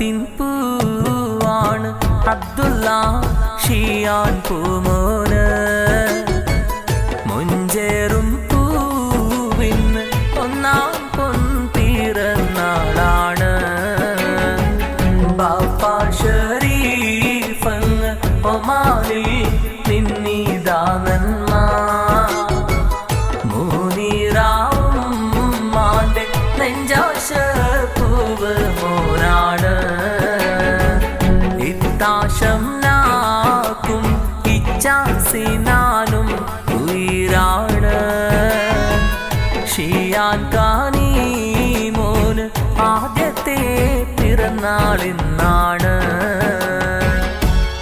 മുഹബത്തിൻ പൂവാണ് അബ്ദുള്ള ഷിയാൻ പൂമോന്. മുഞ്ചേറും പൂവിന് ഒന്നാം പൊൻപിറന്നാളാണ്. ബാപ്പാ ഷരീഫങ്ങ് ഒമാനിൽ നിന്നിതാ നന്മ. മൂന്നിറാവുമ്മാന്റെ നെഞ്ചാശപ്പൂവ് മോനാണ്. ഇത്താശം നാക്കും ഇച്ചാസിനാനും ഉയരാണ്. ഷിയാൻ കാനി മോന് ആദ്യത്തെ പിറന്നാളിന്നാണ്.